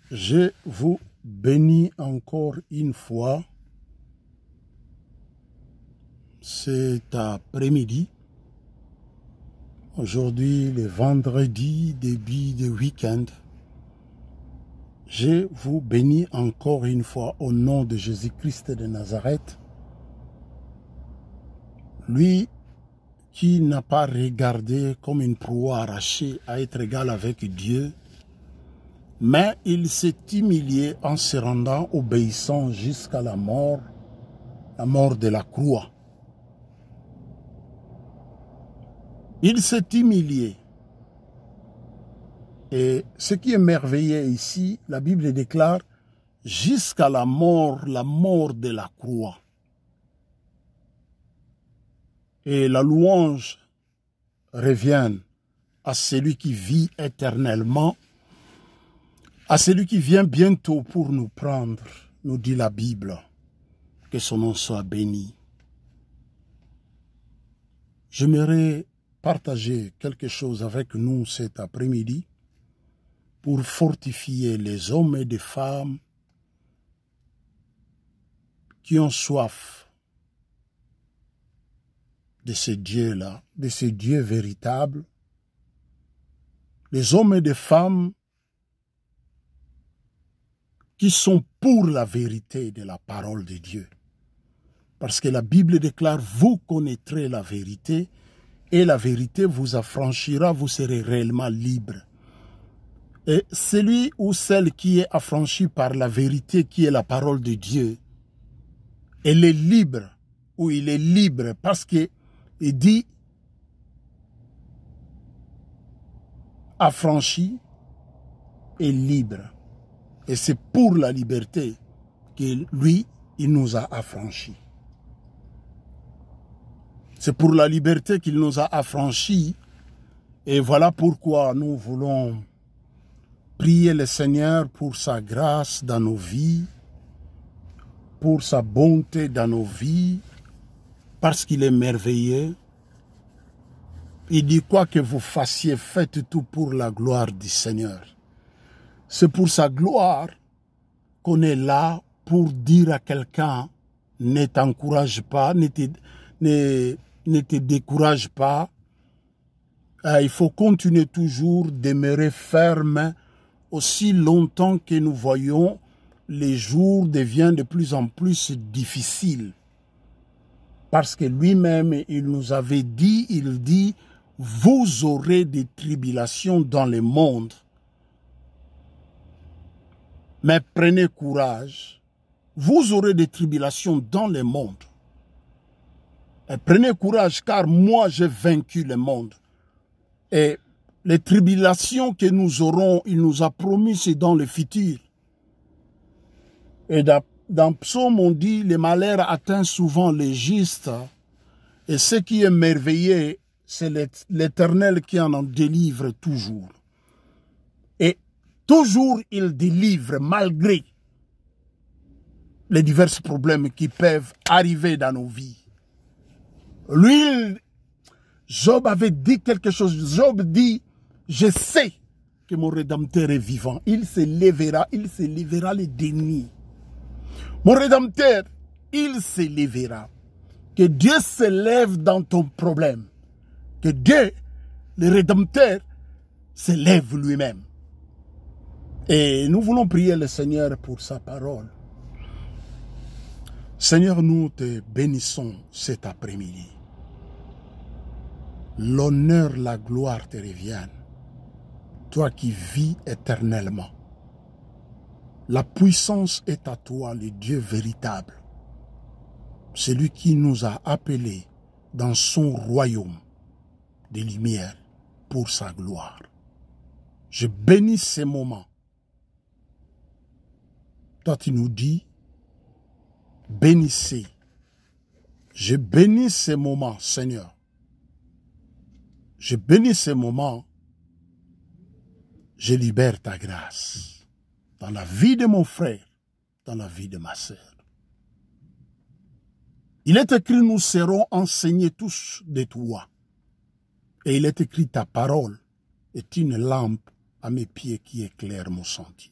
Je vous bénis encore une fois cet après-midi. Aujourd'hui, le vendredi, début de week-end. Je vous bénis encore une fois au nom de Jésus-Christ de Nazareth. Lui qui n'a pas regardé comme une proie arrachée à être égal avec Dieu, mais il s'est humilié en se rendant obéissant jusqu'à la mort de la croix. Il s'est humilié. Et ce qui est merveilleux ici, la Bible déclare jusqu'à la mort de la croix. Et la louange revient à celui qui vit éternellement, à celui qui vient bientôt pour nous prendre, nous dit la Bible. Que son nom soit béni. J'aimerais partager quelque chose avec nous cet après-midi pour fortifier les hommes et les femmes qui ont soif de ce Dieu-là, de ce Dieu véritable, les hommes et les femmes qui sont pour la vérité de la parole de Dieu. Parce que la Bible déclare, vous connaîtrez la vérité et la vérité vous affranchira, vous serez réellement libre. Et celui ou celle qui est affranchi par la vérité qui est la parole de Dieu, elle est libre, ou il est libre parce qu'il dit affranchi et libre. Et c'est pour la liberté que lui, il nous a affranchis. C'est pour la liberté qu'il nous a affranchis. Et voilà pourquoi nous voulons prier le Seigneur pour sa grâce dans nos vies, pour sa bonté dans nos vies, parce qu'il est merveilleux. Il dit quoi que vous fassiez, faites tout pour la gloire du Seigneur. C'est pour sa gloire qu'on est là pour dire à quelqu'un, ne t'encourage pas, ne te décourage pas. Il faut continuer toujours, demeurer ferme aussi longtemps que nous voyons les jours deviennent de plus en plus difficiles. Parce que lui-même, il nous avait dit, il dit, vous aurez des tribulations dans le monde. Mais prenez courage, vous aurez des tribulations dans le monde. Et prenez courage, car moi j'ai vaincu le monde. Et les tribulations que nous aurons, il nous a promis, c'est dans le futur. Et dans Psaume, on dit, le malheur atteint souvent les justes. Et ce qui est merveilleux, c'est l'Éternel qui en délivre toujours. Et toujours, il délivre malgré les divers problèmes qui peuvent arriver dans nos vies. Lui, Job avait dit quelque chose. Job dit, je sais que mon Rédempteur est vivant. Il se lèvera les dénis. Mon Rédempteur, il se lèvera. Que Dieu se lève dans ton problème. Que Dieu, le Rédempteur, se lève lui-même. Et nous voulons prier le Seigneur pour sa parole. Seigneur, nous te bénissons cet après-midi. L'honneur, la gloire te reviennent. Toi qui vis éternellement. La puissance est à toi, le Dieu véritable. Celui qui nous a appelés dans son royaume de lumière pour sa gloire. Je bénis ces moments. Toi, tu nous dis, bénissez. Je bénis ces moments, Seigneur. Je bénis ces moments. Je libère ta grâce dans la vie de mon frère, dans la vie de ma sœur. Il est écrit, nous serons enseignés tous de toi. Et il est écrit, ta parole est une lampe à mes pieds qui éclaire mon sentier.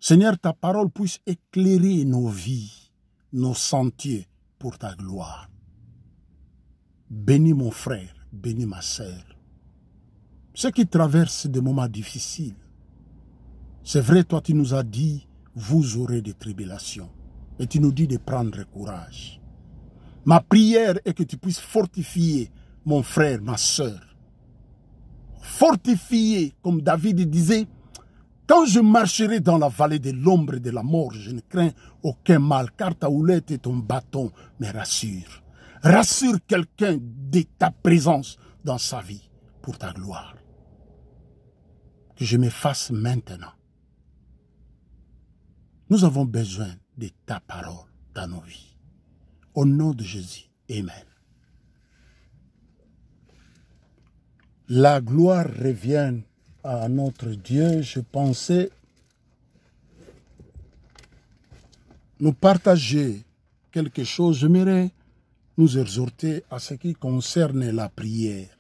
Seigneur, ta parole puisse éclairer nos vies, nos sentiers pour ta gloire. Bénis mon frère, bénis ma sœur. Ceux qui traversent des moments difficiles, c'est vrai, toi tu nous as dit, vous aurez des tribulations. Et tu nous dis de prendre courage. Ma prière est que tu puisses fortifier mon frère, ma sœur. Fortifier, comme David disait, quand je marcherai dans la vallée de l'ombre et de la mort, je ne crains aucun mal, car ta houlette et ton bâton me rassurent. Rassure quelqu'un de ta présence dans sa vie pour ta gloire. Que je m'efface maintenant. Nous avons besoin de ta parole dans nos vies. Au nom de Jésus, amen. La gloire revient à notre Dieu. Je pensais nous partager quelque chose. J'aimerais nous exhorter à ce qui concerne la prière.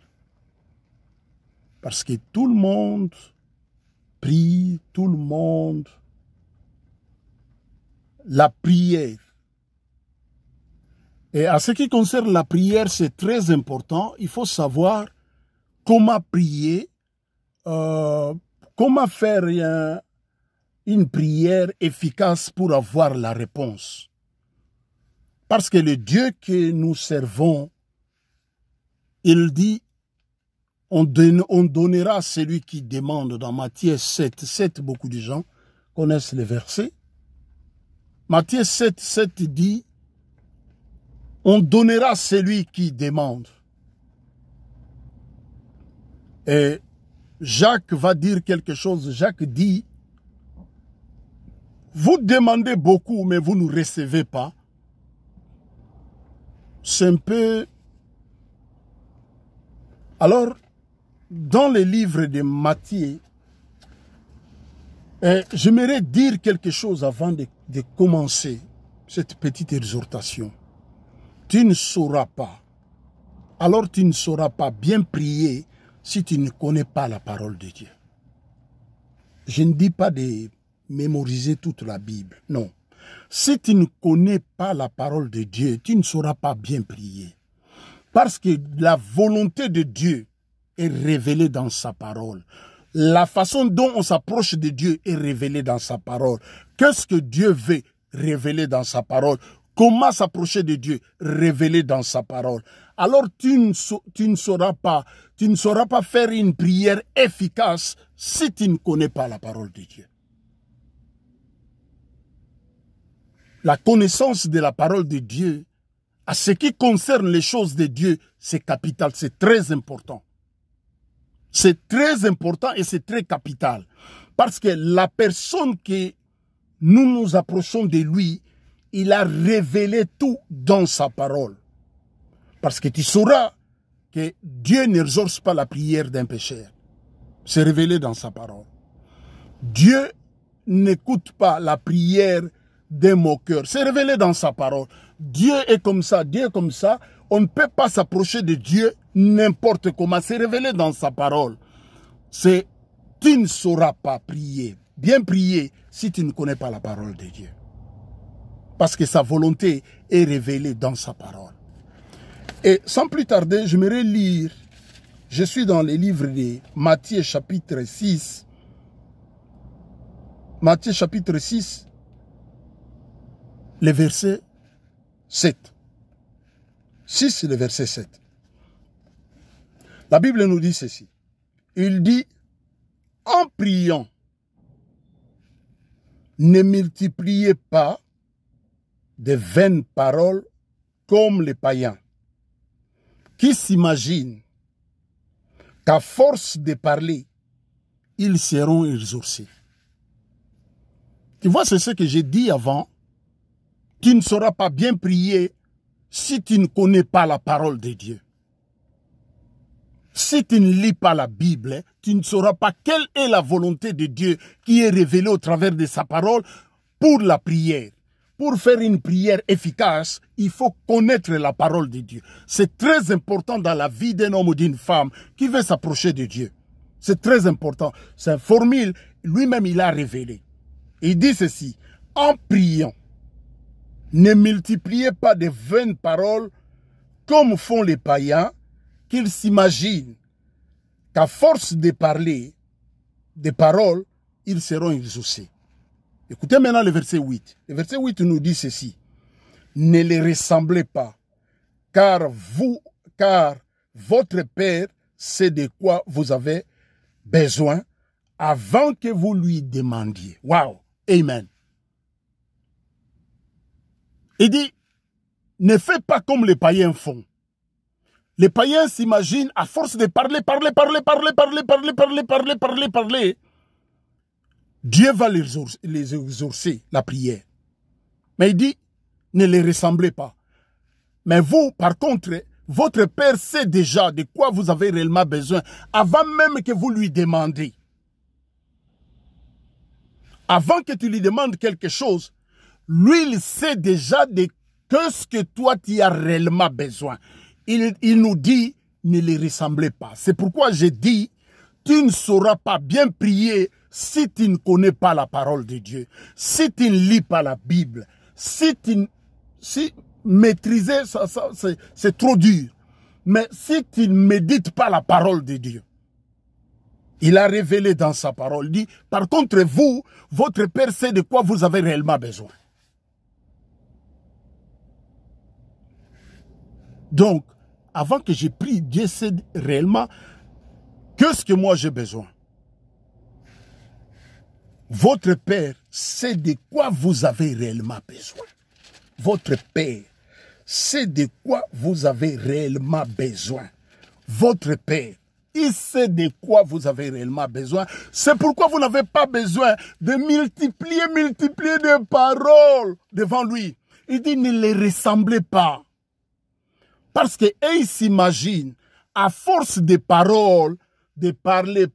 Parce que tout le monde prie, tout le monde. La prière. Et à ce qui concerne la prière, c'est très important. Il faut savoir comment prier, comment faire une prière efficace pour avoir la réponse. Parce que le Dieu que nous servons, il dit, on donnera à celui qui demande dans Matthieu 7, beaucoup de gens connaissent le verset. Matthieu 7 dit, on donnera à celui qui demande. Et Jacques va dire quelque chose. Jacques dit, vous demandez beaucoup, mais vous ne recevez pas. C'est un peu... Alors, dans les livres de Matthieu, j'aimerais dire quelque chose avant de commencer cette petite exhortation. Tu ne sauras pas, alors tu ne sauras pas bien prier si tu ne connais pas la parole de Dieu. Je ne dis pas de mémoriser toute la Bible, non. Si tu ne connais pas la parole de Dieu, tu ne sauras pas bien prier. Parce que la volonté de Dieu est révélée dans sa parole. La façon dont on s'approche de Dieu est révélée dans sa parole. Qu'est-ce que Dieu veut révéler dans sa parole? Comment s'approcher de Dieu révélé dans sa parole? Alors tu ne sauras pas faire une prière efficace si tu ne connais pas la parole de Dieu. La connaissance de la parole de Dieu, à ce qui concerne les choses de Dieu, c'est capital, c'est très important. C'est très important et c'est très capital. Parce que la personne que nous nous approchons de lui, il a révélé tout dans sa parole. Parce que tu sauras que Dieu n'exauce pas la prière d'un pécheur. C'est révélé dans sa parole. Dieu n'écoute pas la prière d'un moqueur. C'est révélé dans sa parole. Dieu est comme ça, Dieu est comme ça. On ne peut pas s'approcher de Dieu n'importe comment. C'est révélé dans sa parole. C'est tu ne sauras pas prier, bien prier, si tu ne connais pas la parole de Dieu. Parce que sa volonté est révélée dans sa parole. Et sans plus tarder, je vais lire. Je suis dans les livres de Matthieu chapitre 6. Matthieu chapitre 6, le verset 7. 6, le verset 7. La Bible nous dit ceci. Il dit, en priant, ne multipliez pas de vaines paroles comme les païens, qui s'imaginent qu'à force de parler, ils seront exaucés. Tu vois, c'est ce que j'ai dit avant. Tu ne sauras pas bien prier si tu ne connais pas la parole de Dieu. Si tu ne lis pas la Bible, tu ne sauras pas quelle est la volonté de Dieu qui est révélée au travers de sa parole pour la prière. Pour faire une prière efficace, il faut connaître la parole de Dieu. C'est très important dans la vie d'un homme ou d'une femme qui veut s'approcher de Dieu. C'est très important. C'est une formule, lui-même il a révélé. Il dit ceci, en priant, ne multipliez pas de vaines paroles comme font les païens, qu'ils s'imaginent qu'à force de parler des paroles, ils seront exaucés. Écoutez maintenant le verset 8. Le verset 8 nous dit ceci. Ne les ressemblez pas, car votre Père sait de quoi vous avez besoin avant que vous lui demandiez. Wow, amen. Il dit, ne faites pas comme les païens font. Les païens s'imaginent, à force de parler, Dieu va les exaucer, la prière. Mais il dit, ne les ressemblez pas. Mais vous, par contre, votre Père sait déjà de quoi vous avez réellement besoin avant même que vous lui demandez. Avant que tu lui demandes quelque chose, lui, il sait déjà de ce que toi, tu as réellement besoin. Il nous dit, ne les ressemblez pas. C'est pourquoi je dis, tu ne sauras pas bien prier si tu ne connais pas la parole de Dieu, si tu ne lis pas la Bible, si maîtriser, c'est trop dur. Mais si tu ne médites pas la parole de Dieu, il a révélé dans sa parole, il dit, par contre vous, votre Père sait de quoi vous avez réellement besoin. Donc, avant que je prie, Dieu sait réellement qu'est-ce que moi j'ai besoin. Votre Père sait de quoi vous avez réellement besoin. Votre Père sait de quoi vous avez réellement besoin. Votre Père, il sait de quoi vous avez réellement besoin. C'est pourquoi vous n'avez pas besoin de multiplier de paroles devant lui. Il dit, ne les ressemblez pas. Parce qu'ils s'imaginent, à force de paroles, de parler,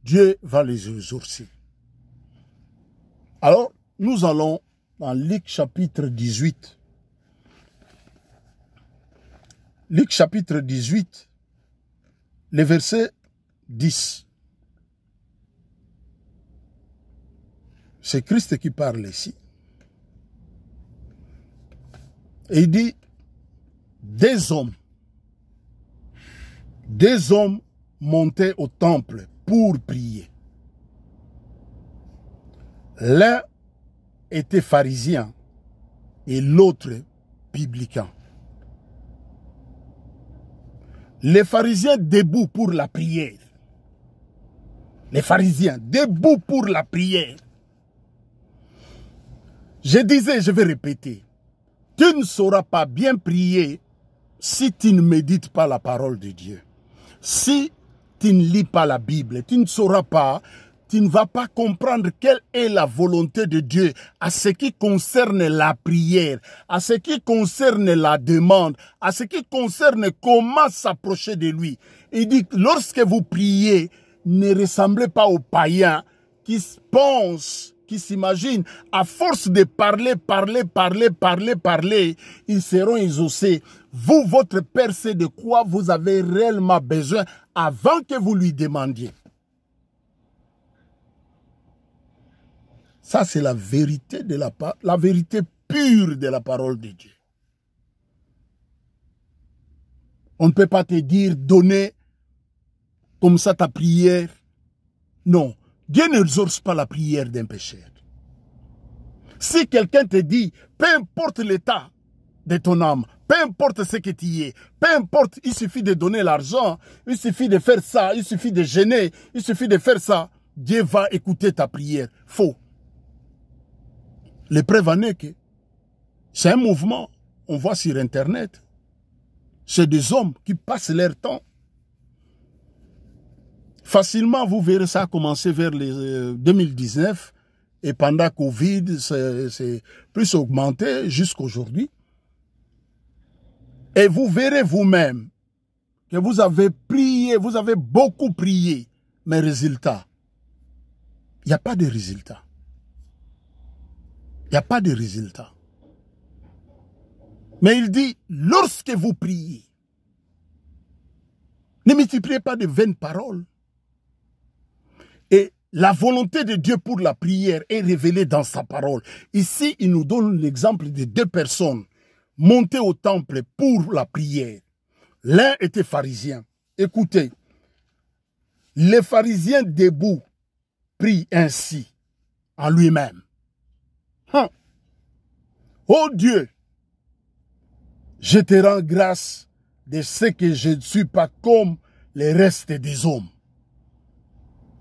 Dieu va les exaucer. Alors, nous allons dans Luc chapitre 18. Luc chapitre 18, le verset 10. C'est Christ qui parle ici. Et il dit, deux hommes montaient au temple pour prier. L'un était pharisien et l'autre publicain. Les pharisiens debout pour la prière. Les pharisiens debout pour la prière. Je disais, je vais répéter. Tu ne sauras pas bien prier si tu ne médites pas la parole de Dieu. Si tu ne lis pas la Bible, tu ne sauras pas, tu ne vas pas comprendre quelle est la volonté de Dieu à ce qui concerne la prière, à ce qui concerne la demande, à ce qui concerne comment s'approcher de lui. Il dit, lorsque vous priez, ne ressemblez pas aux païens qui pensent, qui s'imaginent, à force de parler, ils seront exaucés. Vous, votre Père sait de quoi vous avez réellement besoin avant que vous lui demandiez. Ça, c'est la vérité la vérité pure de la parole de Dieu. On ne peut pas te dire, donner comme ça ta prière. Non, Dieu n'exauce pas la prière d'un pécheur. Si quelqu'un te dit, peu importe l'état de ton âme, peu importe ce que tu es, peu importe, il suffit de donner l'argent, il suffit de faire ça, il suffit de jeûner, il suffit de faire ça, Dieu va écouter ta prière. Faux. L'épreuve en est que c'est un mouvement, on voit sur Internet. C'est des hommes qui passent leur temps. Facilement, vous verrez ça commencer vers les 2019 et pendant Covid, c'est plus augmenté jusqu'aujourd'hui. Et vous verrez vous-même que vous avez prié, vous avez beaucoup prié, mais résultat, il n'y a pas de résultat. Il n'y a pas de résultat. Mais il dit, lorsque vous priez, ne multipliez pas de vaines paroles. Et la volonté de Dieu pour la prière est révélée dans sa parole. Ici, il nous donne l'exemple de deux personnes montées au temple pour la prière. L'un était pharisien. Écoutez, les pharisiens debout prient ainsi en lui-même. Oh Dieu, je te rends grâce de ce que je ne suis pas comme les restes des hommes.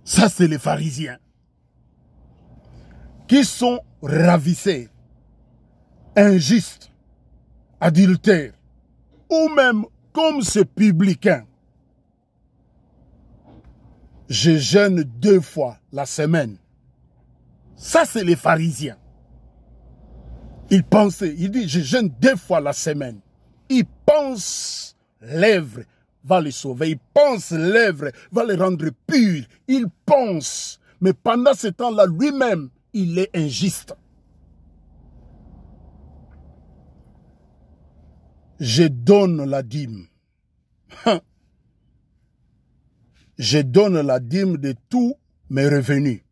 Ça, c'est les pharisiens qui sont ravissés, injustes, adultères, ou même comme ce publicain. Je jeûne 2 fois la semaine. Ça, c'est les pharisiens. Il pensait, il dit, je jeûne 2 fois la semaine. Il pense, l'œuvre va les sauver. Il pense, l'œuvre va les rendre purs. Il pense, mais pendant ce temps-là, lui-même, il est injuste. Je donne la dîme. Je donne la dîme de tous mes revenus.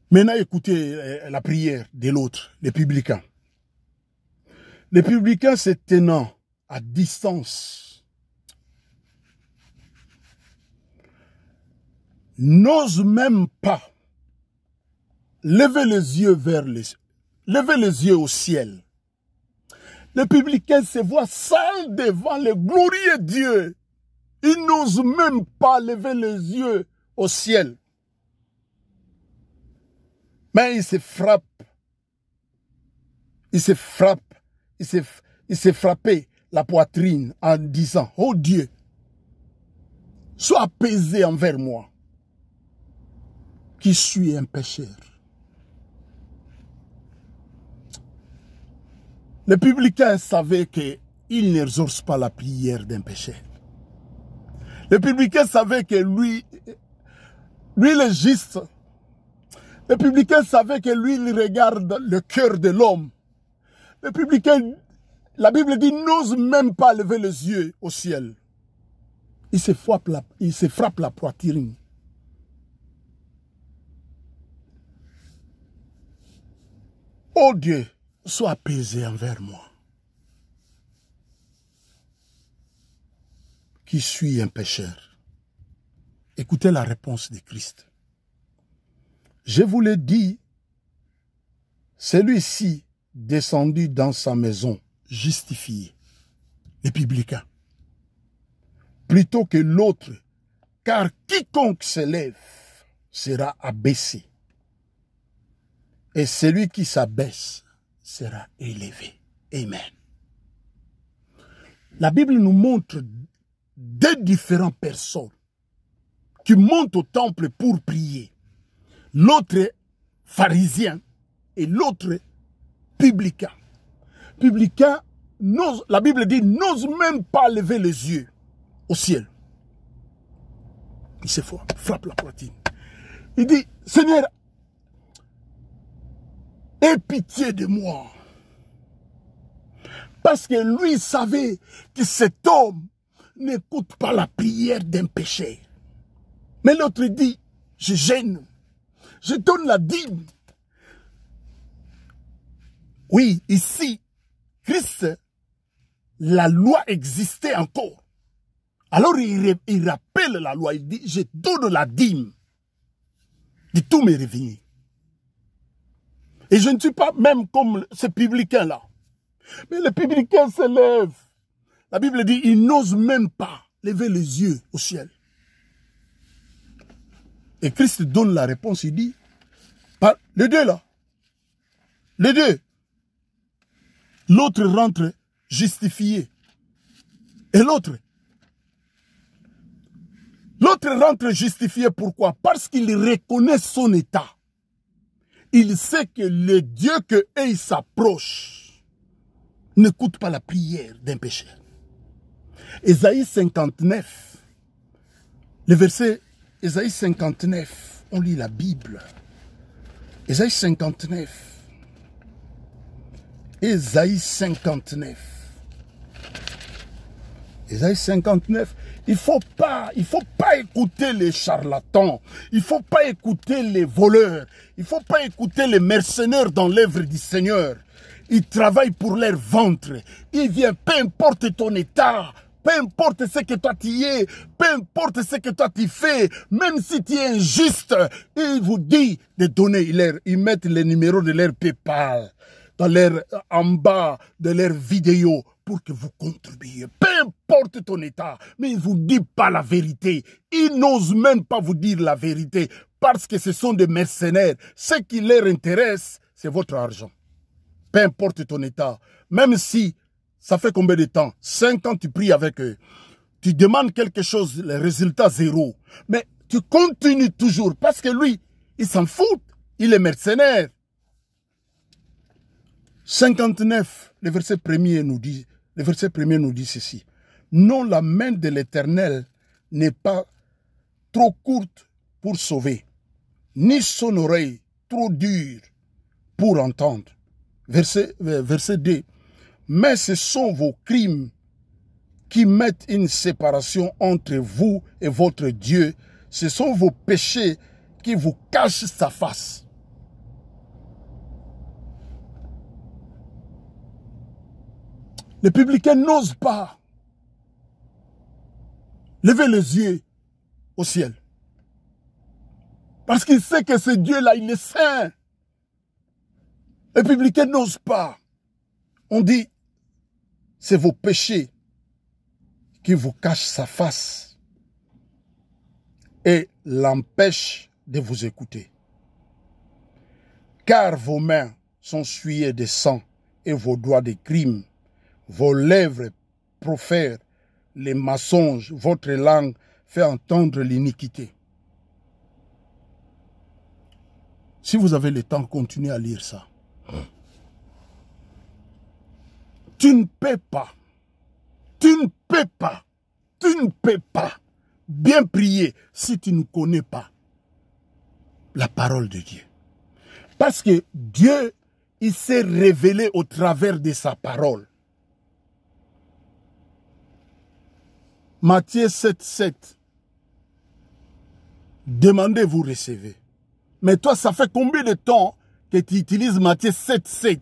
Maintenant, écoutez la prière de l'autre, les publicains. Les publicains se tenant à distance n'osent même pas lever les yeux lever les yeux au ciel. Les publicains se voient sales devant le glorieux Dieu. Ils n'osent même pas lever les yeux au ciel. Mais ils se frappent. Ils se frappent. Ils se frappaient la poitrine en disant, oh Dieu, sois apaisé envers moi, qui suis un pécheur. Les publicains savaient qu'ils n'exaucent pas la prière d'un pécheur. Les publicains savaient que lui le juste. Les publicains savaient que lui, il regarde le cœur de l'homme. Les publicains, la Bible dit, n'osent même pas lever les yeux au ciel. Ils se frappent la poitrine. Oh Dieu, sois apaisé envers moi, qui suis un pécheur. Écoutez la réponse de Christ. Je vous l'ai dit, celui-ci descendu dans sa maison, justifié, les publicains, plutôt que l'autre, car quiconque s'élève sera abaissé, et celui qui s'abaisse sera élevé. Amen. La Bible nous montre deux différentes personnes qui montent au temple pour prier. L'autre pharisien et l'autre publicain. Publicain, la Bible dit, n'ose même pas lever les yeux au ciel. Il se frappe la poitrine. Il dit, Seigneur, aie pitié de moi. Parce que lui savait que cet homme n'écoute pas la prière d'un pécheur. Mais l'autre dit, je gêne. Je donne la dîme. Oui, ici, Christ, la loi existait encore. Alors il rappelle la loi, il dit, je donne la dîme de tous mes revenus. Et je ne suis pas même comme ce publicain-là. Mais le publicain se lève. La Bible dit, il n'ose même pas lever les yeux au ciel. Et Christ donne la réponse, il dit, les deux là, les deux, l'autre rentre justifié. Et l'autre rentre justifié, pourquoi? Parce qu'il reconnaît son état. Il sait que le Dieu qu'il s'approche n'écoute pas la prière d'un pécheur. Ésaïe 59, le verset Ésaïe 59, on lit la Bible. Ésaïe 59. Ésaïe 59. Ésaïe 59, il faut pas écouter les charlatans, il faut pas écouter les voleurs, il faut pas écouter les mercenaires dans l'œuvre du Seigneur. Ils travaillent pour leur ventre, ils viennent, peu importe ton état, peu importe ce que toi tu es, peu importe ce que toi tu fais, même si tu es injuste, ils vous disent de donner, ils mettent les numéros de leur PayPal en bas de leur vidéo pour que vous contribuiez. Peu importe ton état, mais ils ne vous disent pas la vérité. Ils n'osent même pas vous dire la vérité parce que ce sont des mercenaires. Ce qui leur intéresse, c'est votre argent. Peu importe ton état, même si ça fait combien de temps? 5 ans tu pries avec eux. Tu demandes quelque chose, le résultat zéro. Mais tu continues toujours parce que lui, il s'en fout. Il est mercenaire. 59, le verset 1er nous dit ceci. Non, la main de l'Éternel n'est pas trop courte pour sauver, ni son oreille trop dure pour entendre. Verset 2. Mais ce sont vos crimes qui mettent une séparation entre vous et votre Dieu. Ce sont vos péchés qui vous cachent sa face. Les publicains n'osent pas lever les yeux au ciel. Parce qu'ils savent que ce Dieu-là, il est saint. Les publicains n'osent pas. On dit, c'est vos péchés qui vous cachent sa face et l'empêchent de vous écouter. Car vos mains sont souillées de sang et vos doigts de crime. Vos lèvres profèrent les mensonges, votre langue fait entendre l'iniquité. Si vous avez le temps, continuez à lire ça. Tu ne peux pas bien prier si tu ne connais pas la parole de Dieu. Parce que Dieu, il s'est révélé au travers de sa parole. Matthieu 7,7. Demandez, vous recevez. Mais toi, ça fait combien de temps que tu utilises Matthieu 7,7?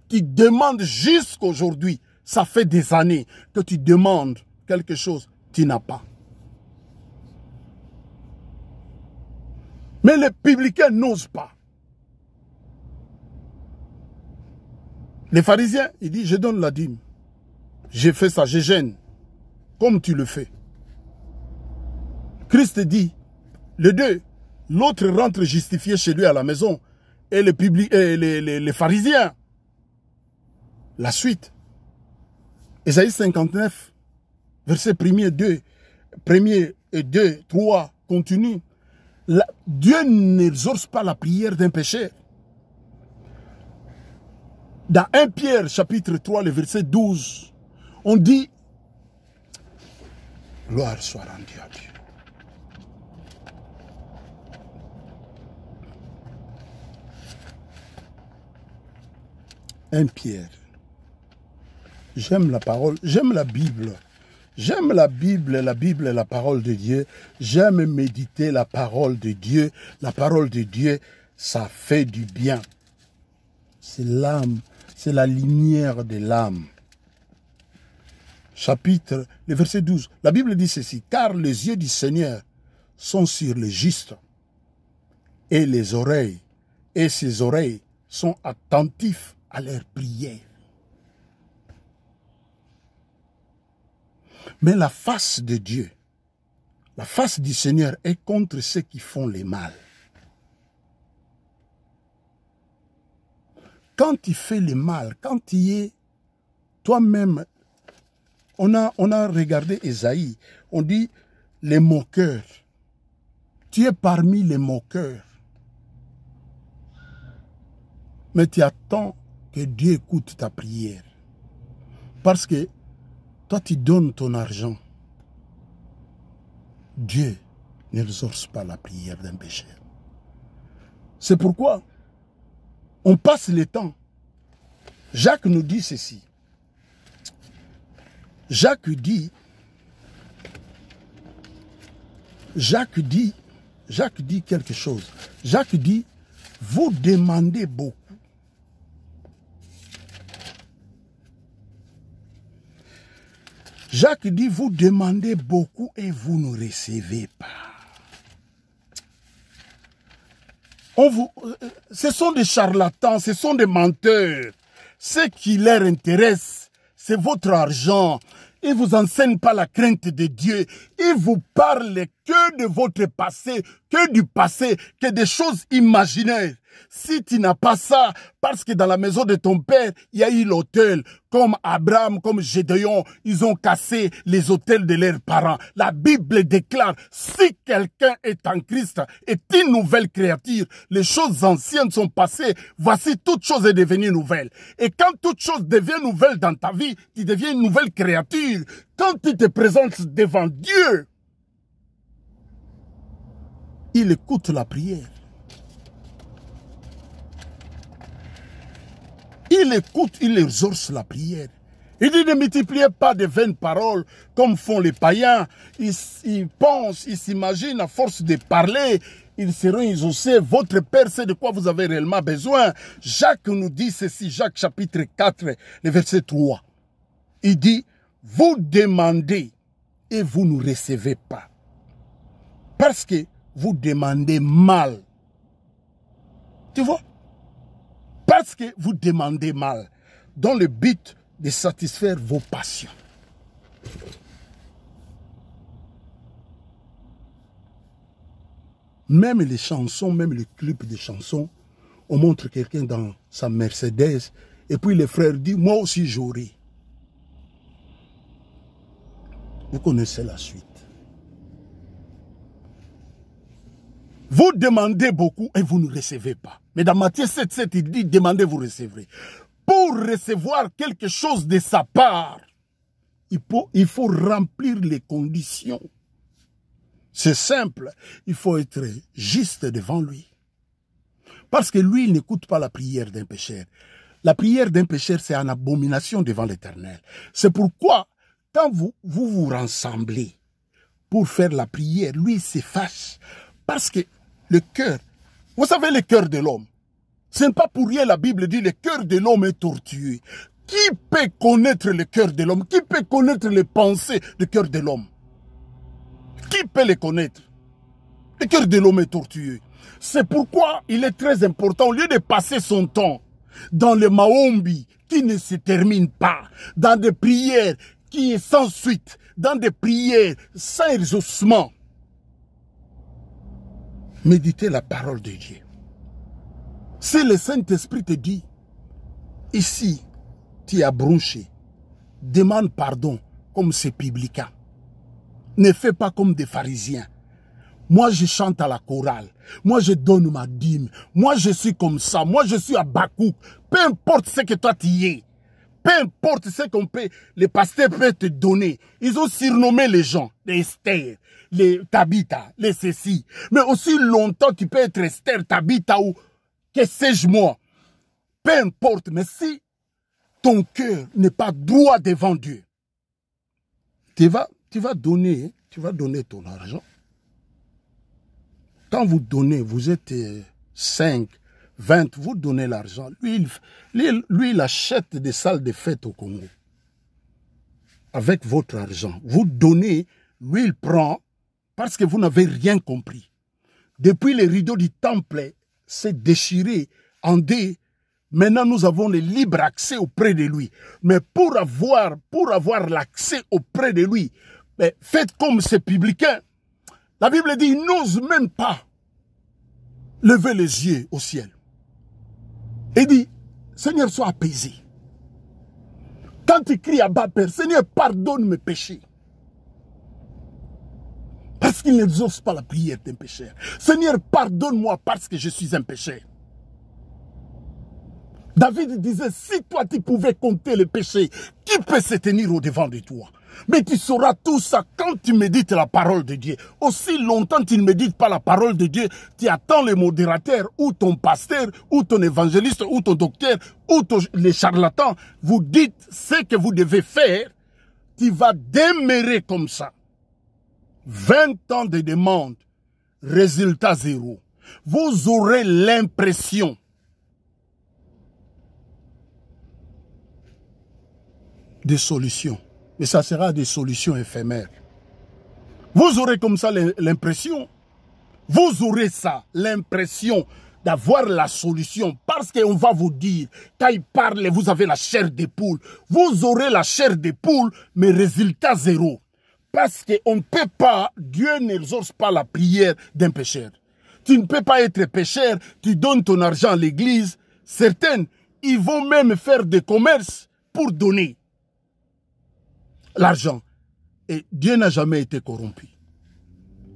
Tu demandes jusqu'aujourd'hui. Ça fait des années que tu demandes quelque chose, tu n'as pas. Mais les publicains n'osent pas. Les pharisiens, ils disent, je donne la dîme. J'ai fait ça, je gêne. Comme tu le fais. Christ dit, les deux, l'autre rentre justifié chez lui à la maison et les pharisiens. La suite. Ésaïe 59, verset 1er, 2, 1er et 2, 3, continue. Dieu n'exauce pas la prière d'un pécheur. Dans 1 Pierre, chapitre 3, le verset 12, on dit, gloire soit rendue à Dieu. Un Pierre. J'aime la parole, j'aime la Bible. J'aime la Bible est la parole de Dieu. J'aime méditer la parole de Dieu. La parole de Dieu, ça fait du bien. C'est l'âme, c'est la lumière de l'âme. Chapitre, le verset 12. La Bible dit ceci. Car les yeux du Seigneur sont sur les justes et ses oreilles sont attentifs à leurs prières. Mais la face de Dieu, la face du Seigneur est contre ceux qui font le mal. Quand tu fais le mal, quand tu es toi-même, on a regardé Ésaïe, on dit les moqueurs. Tu es parmi les moqueurs. Mais tu attends que Dieu écoute ta prière. Parce que toi, tu donnes ton argent. Dieu n'exauce pas la prière d'un pécheur. C'est pourquoi on passe le temps. Jacques nous dit ceci. Jacques dit, Jacques dit quelque chose. Jacques dit, vous demandez beaucoup. Jacques dit, vous demandez beaucoup et vous ne recevez pas. Ce sont des charlatans, ce sont des menteurs. Ce qui leur intéresse, c'est votre argent. Ils ne vous enseignent pas la crainte de Dieu. Ils vous parlent que de votre passé, que du passé, que des choses imaginaires. Si tu n'as pas ça, parce que dans la maison de ton père, il y a eu l'autel, comme Abraham, comme Gédéon, ils ont cassé les autels de leurs parents. La Bible déclare, si quelqu'un est en Christ, est une nouvelle créature, les choses anciennes sont passées, voici toute chose est devenue nouvelle. Et quand toute chose devient nouvelle dans ta vie, tu deviens une nouvelle créature. Quand tu te présentes devant Dieu, il écoute la prière. Il écoute, il exauce la prière. Il dit ne multipliez pas de vaines paroles comme font les païens. Ils pensent, ils s'imaginent à force de parler, ils seront exaucés. Votre Père sait de quoi vous avez réellement besoin. Jacques nous dit ceci, Jacques chapitre 4, le verset 3. Il dit, vous demandez et vous ne recevez pas. Parce que vous demandez mal. Tu vois? Parce que vous demandez mal, dans le but de satisfaire vos passions. Même les chansons, même les clips de chansons, on montre quelqu'un dans sa Mercedes, et puis le frère dit, moi aussi j'aurai. Vous connaissez la suite. Vous demandez beaucoup et vous ne recevez pas. Mais dans Matthieu 7,7, il dit, demandez, vous recevrez. Pour recevoir quelque chose de sa part, il faut remplir les conditions. C'est simple, il faut être juste devant lui. Parce que lui, il n'écoute pas la prière d'un pécheur. La prière d'un pécheur, c'est une abomination devant l'Éternel. C'est pourquoi, quand vous rassemblez pour faire la prière, lui, il se fâche. Parce que le cœur, vous savez le cœur de l'homme, ce n'est pas pour rien la Bible dit le cœur de l'homme est tortueux. Qui peut connaître le cœur de l'homme? Qui peut connaître les pensées du cœur de l'homme? Qui peut les connaître? Le cœur de l'homme est tortueux. C'est pourquoi il est très important, au lieu de passer son temps dans le maombi qui ne se termine pas, dans des prières qui sont sans suite, dans des prières sans exaucement, méditez la parole de Dieu. Si le Saint-Esprit te dit, ici, tu as bronché, demande pardon comme ces publicains. Ne fais pas comme des pharisiens. Moi, je chante à la chorale. Moi, je donne ma dîme. Moi, je suis comme ça. Moi, je suis à Bakouk. Peu importe ce que toi tu y es. Peu importe ce qu'on peut, les pasteurs peuvent te donner. Ils ont surnommé les gens, les Esther, les Tabitha, les ceci. Mais aussi longtemps, tu peux être Esther, Tabitha ou que sais-je moi. Peu importe, mais si ton cœur n'est pas droit devant Dieu, tu vas donner ton argent. Quand vous donnez, vous êtes 5, 20, vous donnez l'argent. Lui, il achète des salles de fête au Congo. Avec votre argent. Vous donnez, lui, il prend, parce que vous n'avez rien compris. Depuis les rideaux du temple s'est déchiré en deux, maintenant nous avons le libre accès auprès de lui. Mais pour avoir l'accès auprès de lui, faites comme ces publicains. La Bible dit, ils n'osent même pas lever les yeux au ciel. Et dit, Seigneur, sois apaisé. Quand tu cries à bas Père, Seigneur, pardonne mes péchés. Parce qu'il n'exauce pas la prière d'un pécheur. Seigneur, pardonne-moi parce que je suis un pécheur. David disait, si toi tu pouvais compter les péchés, qui peut se tenir au-devant de toi? Mais tu sauras tout ça quand tu médites la parole de Dieu. Aussi longtemps tu ne médites pas la parole de Dieu, tu attends le modérateur ou ton pasteur ou ton évangéliste ou ton docteur ou les charlatans. Vous dites ce que vous devez faire, tu vas demeurer comme ça. 20 ans de demande, résultat zéro. Vous aurez l'impression de solutions. Mais ça sera des solutions éphémères. Vous aurez comme ça l'impression. Vous aurez ça, l'impression d'avoir la solution. Parce qu'on va vous dire, quand il parle, vous avez la chair des poules. Vous aurez la chair des poules, mais résultat zéro. Parce qu'on ne peut pas, Dieu n'exauce pas la prière d'un pécheur. Tu ne peux pas être pécheur, tu donnes ton argent à l'église. Certaines, ils vont même faire des commerces pour donner l'argent. Et Dieu n'a jamais été corrompu.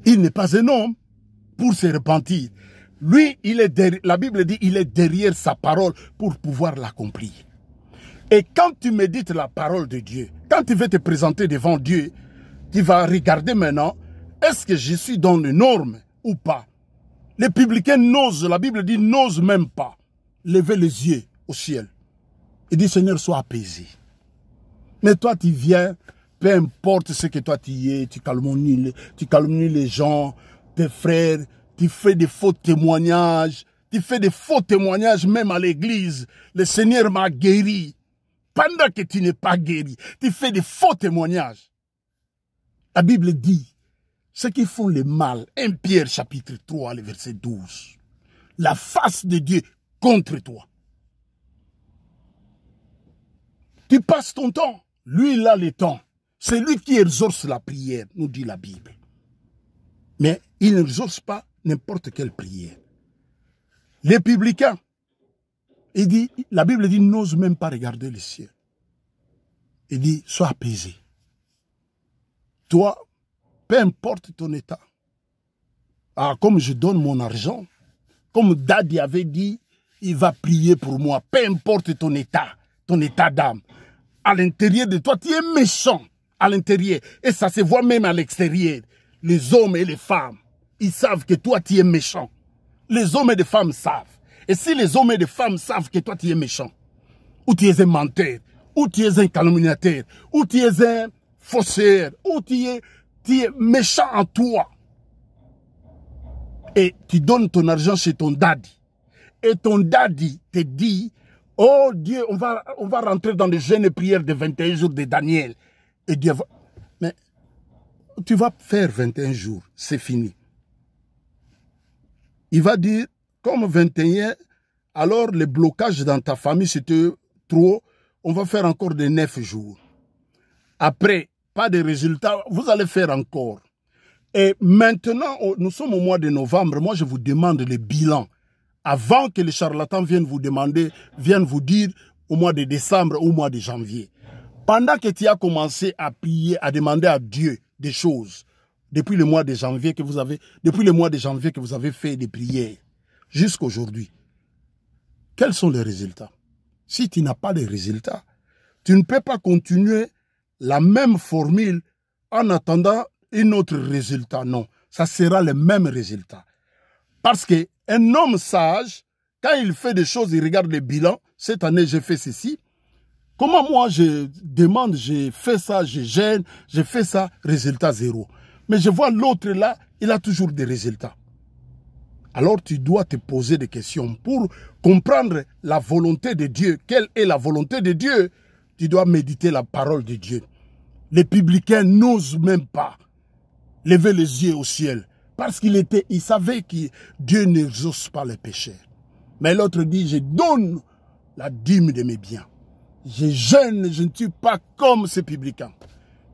Il n'est pas un homme pour se repentir. Lui, la Bible dit, il est derrière sa parole pour pouvoir l'accomplir. Et quand tu médites la parole de Dieu, quand tu veux te présenter devant Dieu, tu vas regarder maintenant, est-ce que je suis dans les normes ou pas? Les publicains n'osent, la Bible dit, n'osent même pas lever les yeux au ciel. Il dit, Seigneur, sois apaisé. Mais toi, tu viens, peu importe ce que toi tu es, tu calomnies les gens, tes frères, tu fais des faux témoignages, même à l'église. Le Seigneur m'a guéri. Pendant que tu n'es pas guéri, tu fais des faux témoignages. La Bible dit, ceux qui font le mal, 1 Pierre chapitre 3, le verset 12, la face de Dieu contre toi. Tu passes ton temps, lui il a le temps. C'est lui qui exauce la prière, nous dit la Bible. Mais il n'exauce pas n'importe quelle prière. Les publicains, la Bible dit, n'ose même pas regarder le ciel. Il dit, sois apaisé. Toi, peu importe ton état. Ah, comme je donne mon argent, comme Daddy avait dit, il va prier pour moi. Peu importe ton état d'âme. À l'intérieur de toi, tu es méchant. À l'intérieur. Et ça se voit même à l'extérieur. Les hommes et les femmes, ils savent que toi, tu es méchant. Les hommes et les femmes savent. Et si les hommes et les femmes savent que toi, tu es méchant, ou tu es un menteur, ou tu es un calomniateur, ou tu es un faussaire, ou tu es méchant en toi, et tu donnes ton argent chez ton daddy, et ton daddy te dit, oh Dieu, on va rentrer dans le jeûne et prière de 21 jours de Daniel. Et Dieu va... Mais tu vas faire 21 jours, c'est fini. Il va dire, comme 21, alors le blocage dans ta famille, c'était trop, on va faire encore de 9 jours. Après, pas de résultats, vous allez faire encore. Et maintenant, nous sommes au mois de novembre, moi je vous demande le bilan. Avant que les charlatans viennent vous demander, viennent vous dire au mois de décembre ou au mois de janvier. Pendant que tu as commencé à prier, à demander à Dieu des choses, depuis le mois de janvier que vous avez fait des prières, jusqu'à aujourd'hui, quels sont les résultats? Si tu n'as pas de résultats, tu ne peux pas continuer la même formule en attendant un autre résultat. Non, ça sera le même résultat. Parce qu'un homme sage, quand il fait des choses, il regarde le bilan. Cette année, j'ai fait ceci. Comment moi, je demande, j'ai fait ça, je gêne, j'ai fait ça, résultat zéro. Mais je vois l'autre là, il a toujours des résultats. Alors tu dois te poser des questions pour comprendre la volonté de Dieu. Quelle est la volonté de Dieu? Tu dois méditer la parole de Dieu. Les publicains n'osent même pas lever les yeux au ciel. Parce qu'il savait que Dieu n'exauce pas les pécheurs. Mais l'autre dit, je donne la dîme de mes biens. Je jeûne, je ne tue pas comme ces publicains.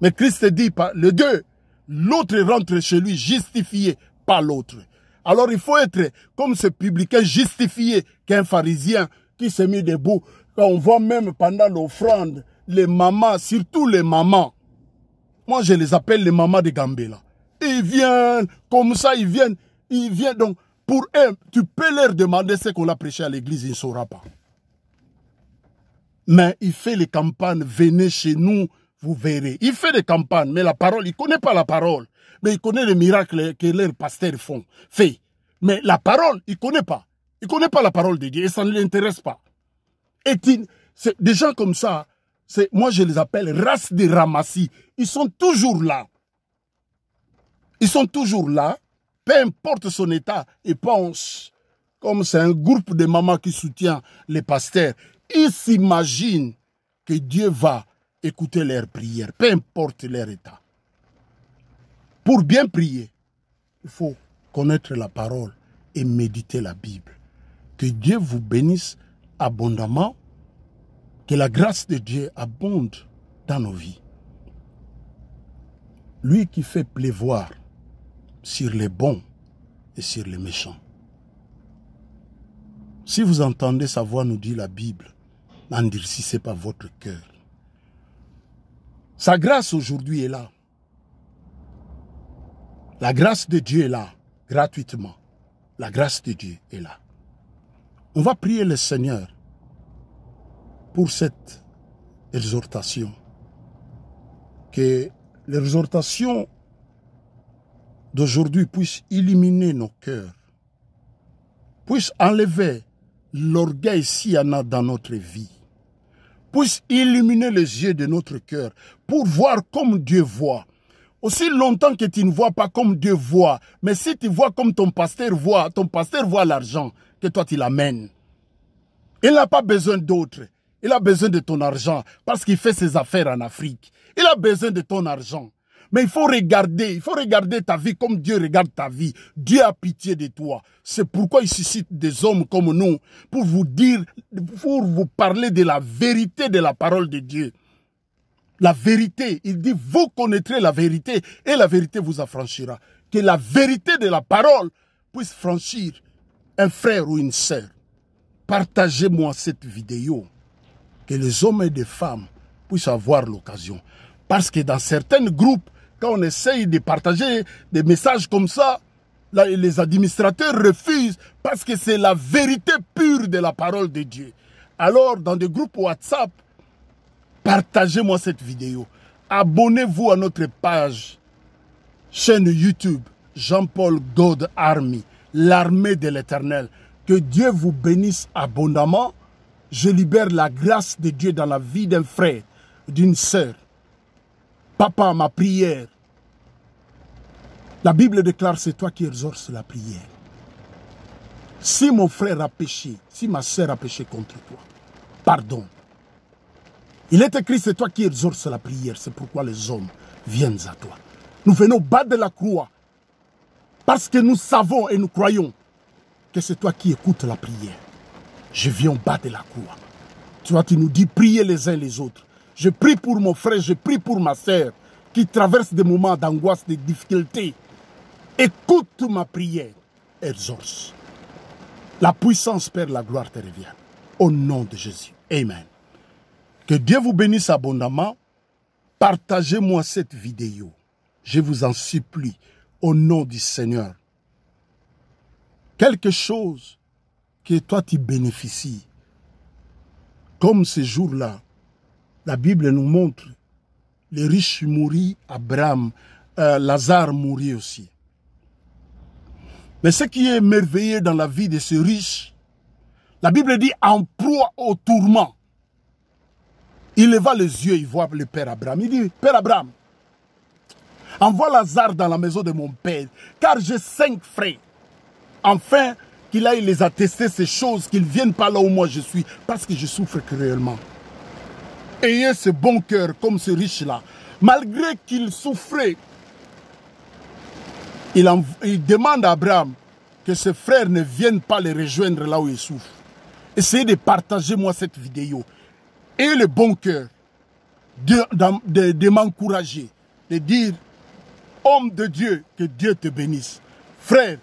Mais Christ dit, les deux, l'autre rentre chez lui justifié, pas l'autre. Alors il faut être comme ce publicain justifié qu'un pharisien qui s'est mis debout. Quand on voit même pendant l'offrande, les mamans, surtout les mamans. Moi je les appelle les mamans de Gambela. Ils viennent, comme ça ils viennent. Donc pour eux, tu peux leur demander ce qu'on a prêché à l'église, ils ne sauront pas. Mais il fait les campagnes, venez chez nous, vous verrez. Il fait des campagnes, mais la parole, il ne connaît pas la parole. Mais il connaît les miracles que leurs pasteurs fait. Mais la parole, il ne connaît pas. Il ne connaît pas la parole de Dieu et ça ne l'intéresse pas. Et des gens comme ça, moi je les appelle race de ramassis. Ils sont toujours là. Ils sont toujours là, peu importe son état, ils pensent, comme c'est un groupe de mamans qui soutient les pasteurs, ils s'imaginent que Dieu va écouter leurs prières, peu importe leur état. Pour bien prier, il faut connaître la parole et méditer la Bible. Que Dieu vous bénisse abondamment, que la grâce de Dieu abonde dans nos vies. Lui qui fait pleuvoir sur les bons et sur les méchants. Si vous entendez sa voix, nous dit la Bible, n'endurcissez pas votre cœur. Sa grâce aujourd'hui est là. La grâce de Dieu est là, gratuitement. La grâce de Dieu est là. On va prier le Seigneur pour cette exhortation. Que l'exhortation d'aujourd'hui puisse illuminer nos cœurs, puisse enlever l'orgueil s'il y en a dans notre vie, puisse illuminer les yeux de notre cœur pour voir comme Dieu voit. Aussi longtemps que tu ne vois pas comme Dieu voit, mais si tu vois comme ton pasteur voit l'argent que toi tu l'amènes. Il n'a pas besoin d'autre. Il a besoin de ton argent parce qu'il fait ses affaires en Afrique. Il a besoin de ton argent. Mais il faut regarder ta vie comme Dieu regarde ta vie. Dieu a pitié de toi. C'est pourquoi il suscite des hommes comme nous pour vous dire, pour vous parler de la vérité de la parole de Dieu. La vérité, il dit, vous connaîtrez la vérité et la vérité vous affranchira. Que la vérité de la parole puisse franchir un frère ou une sœur. Partagez-moi cette vidéo. Que les hommes et les femmes puissent avoir l'occasion. Parce que dans certains groupes, quand on essaye de partager des messages comme ça, là, les administrateurs refusent parce que c'est la vérité pure de la parole de Dieu. Alors, dans des groupes WhatsApp, partagez-moi cette vidéo. Abonnez-vous à notre page, chaîne YouTube, Jean-Paul God Army, l'armée de l'Éternel. Que Dieu vous bénisse abondamment. Je libère la grâce de Dieu dans la vie d'un frère, d'une sœur. Papa, ma prière. La Bible déclare, c'est toi qui exauces la prière. Si mon frère a péché, si ma sœur a péché contre toi, pardon. Il est écrit, c'est toi qui exauces la prière. C'est pourquoi les hommes viennent à toi. Nous venons bas de la croix. Parce que nous savons et nous croyons que c'est toi qui écoutes la prière. Je viens au bas de la croix. Toi, tu nous dis, priez les uns les autres. Je prie pour mon frère, je prie pour ma sœur qui traverse des moments d'angoisse, de difficultés. Écoute ma prière, exauce. La puissance, Père, la gloire te revient. Au nom de Jésus. Amen. Que Dieu vous bénisse abondamment. Partagez-moi cette vidéo. Je vous en supplie, au nom du Seigneur. Quelque chose que toi tu bénéficies. Comme ce jour-là, la Bible nous montre, les riches mourent, Abraham, Lazare mourit aussi. Mais ce qui est merveilleux dans la vie de ce riche, la Bible dit en proie au tourment. Il leva les yeux, il voit le père Abraham. Il dit, Père Abraham, envoie Lazare dans la maison de mon père, car j'ai 5 frères. Enfin, qu'il aille les attester ces choses, qu'ils ne viennent pas là où moi je suis, parce que je souffre cruellement. Ayez ce bon cœur comme ce riche-là. Malgré qu'il souffrait, il demande à Abraham que ses frères ne viennent pas les rejoindre là où il souffre. Essayez de partager moi cette vidéo. Ayez le bon cœur de m'encourager, de dire, homme de Dieu, que Dieu te bénisse. Frère,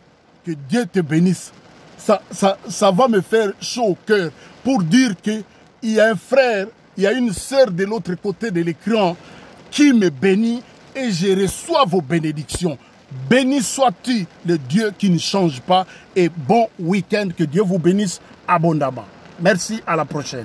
que Dieu te bénisse. Ça va me faire chaud au cœur pour dire qu'il y a un frère, il y a une sœur de l'autre côté de l'écran qui me bénit et je reçois vos bénédictions. Béni sois-tu le Dieu qui ne change pas et bon week-end, que Dieu vous bénisse abondamment. Merci, à la prochaine.